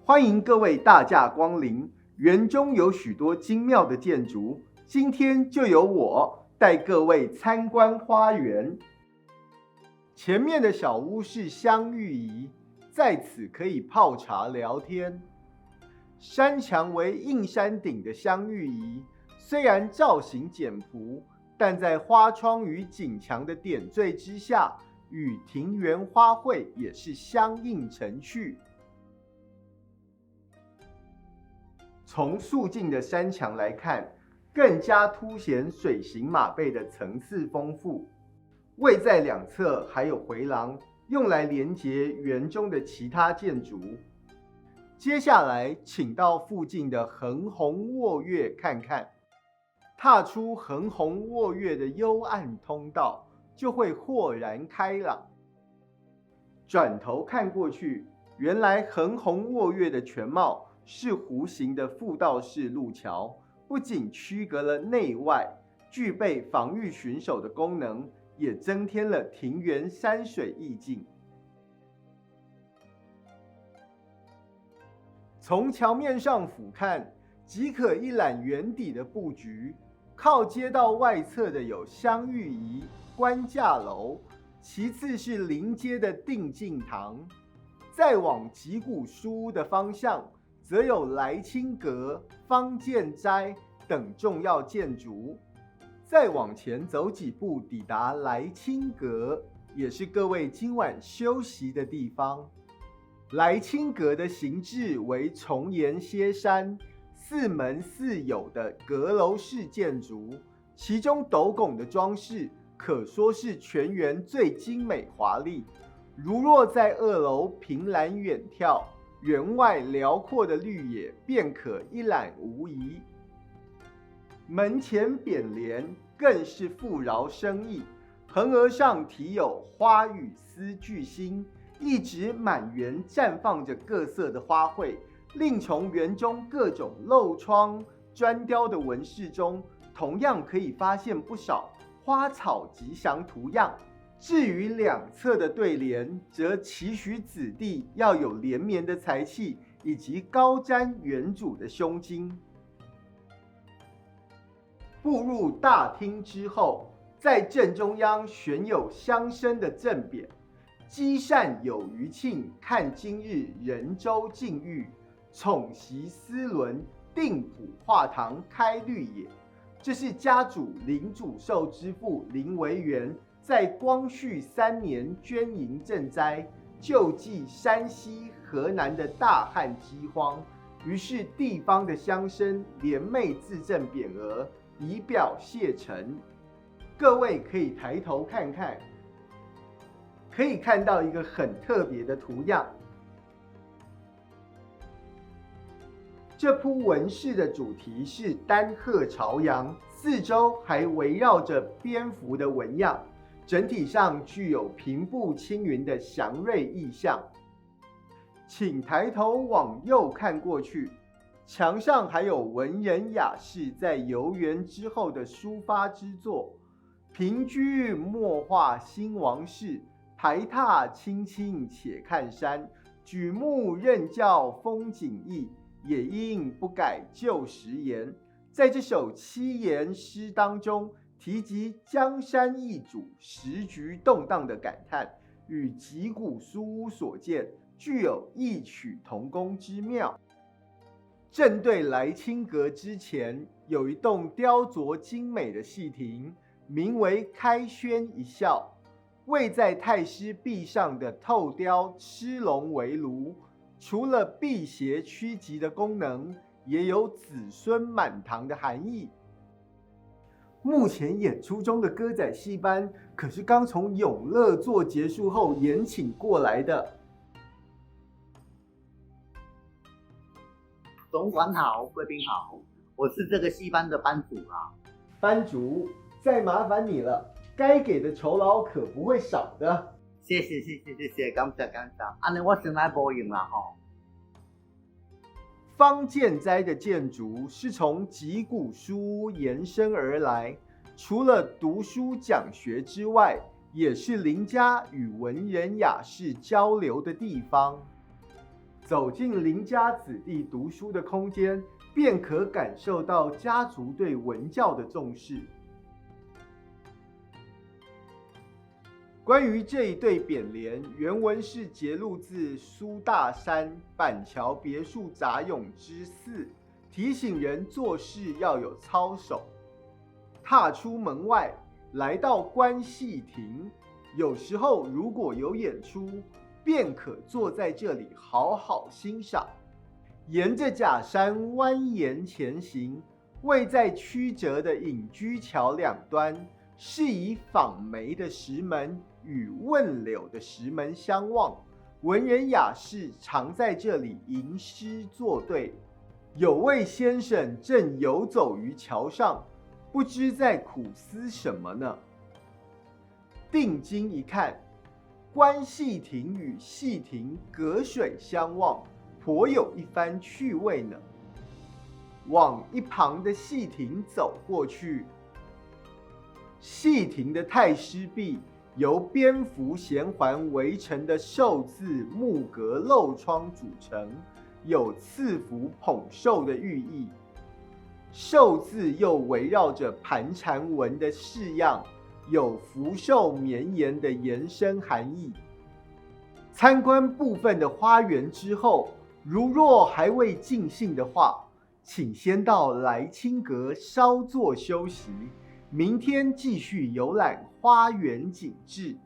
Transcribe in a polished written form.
欢迎各位大驾光临，园中有许多精妙的建筑，今天就由我带各位参观花园。前面的小屋是香芋仪，在此可以泡茶聊天。山墙为硬山顶的香芋仪，虽然造型简朴，但在花窗与景墙的点缀之下，与庭园花卉也是相映成趣。从肃静的山墙来看，更加凸显水形马背的层次丰富。位在两侧还有回廊，用来连接园中的其他建筑。接下来，请到附近的横虹卧月看看。踏出横虹卧月的幽暗通道，就会豁然开朗。转头看过去，原来横虹卧月的全貌是弧形的复道式路桥，不仅区隔了内外，具备防御巡守的功能，也增添了庭园山水意境。从桥面上俯瞰，即可一览园底的布局。靠街道外侧的有香芋仪、官架楼，其次是临街的定静堂。再往吉古书屋的方向，则有来清阁、方建斋等重要建筑。再往前走几步，抵达来清阁，也是各位今晚休息的地方。来清阁的形制为重檐歇山，四门四有的阁楼式建筑，其中斗拱的装饰可说是全园最精美华丽。如若在二楼凭栏远眺，园外辽阔的绿野便可一览无遗。门前匾联更是富饶深意，横额上题有花与丝俱新，一直满园绽放着各色的花卉。另从园中各种镂窗、砖雕的纹饰中，同样可以发现不少花草吉祥图样。至于两侧的对联，则期许子弟要有连绵的才气，以及高瞻园主的胸襟。步入大厅之后，在正中央悬有乡绅的正匾，积善有余庆，看今日人州境遇，宠袭思伦，定普画堂开绿野。这是家主林主寿之父林维元在光绪3年捐银赈灾，救济山西、河南的大旱饥荒，于是地方的乡绅联袂自赠匾额，以表谢忱。各位可以抬头看看，可以看到一个很特别的图样。这铺纹饰的主题是丹鹤朝阳，四周还围绕着蝙蝠的纹样，整体上具有平步青云的祥瑞意象。请抬头往右看过去，墙上还有文人雅士在游园之后的抒发之作。平居莫话兴亡事，排闼青青且看山。举目任教风景异，也应不改旧时言。在这首七言诗当中，提及江山易主、时局动荡的感叹，与吉古书屋所见具有异曲同工之妙。正对来清阁之前，有一栋雕琢精美的戏亭，名为开轩一笑。位在太师壁上的透雕螭龙围炉，除了辟邪趋吉的功能，也有子孙满堂的含义。目前演出中的歌仔戏班，可是刚从永乐座结束后延请过来的。总管好，贵宾好，我是这个戏班的班主啦。班主，再麻烦你了，该给的酬劳可不会少的。谢谢，感谢。安尼我先来无用啦吼。方建斋的建筑是从吉古书屋延伸而来，除了读书讲学之外，也是邻家与文人雅士交流的地方。走进邻家子弟读书的空间，便可感受到家族对文教的重视。关于这一对匾联，原文是节录自苏大山板桥别墅杂咏之4，提醒人做事要有操守。踏出门外，来到观戏亭，有时候如果有演出，便可坐在这里好好欣赏。沿着假山蜿蜒前行，位在曲折的隐居桥两端，是以坊梅的石门与问柳的石门相望，文人雅士常在这里吟诗作对。有位先生正游走于桥上，不知在苦思什么呢？定睛一看，观戏亭与戏亭隔水相望，颇有一番趣味呢。往一旁的戏亭走过去，戏亭的太师壁由蝙蝠衔环围成的寿字木格漏窗组成，有赐福捧寿的寓意。寿字又围绕着盘缠纹的式样，有福寿绵延的延伸含义。参观部分的花园之后，如若还未尽兴的话，请先到来清阁稍作休息，明天继续游览花园景致。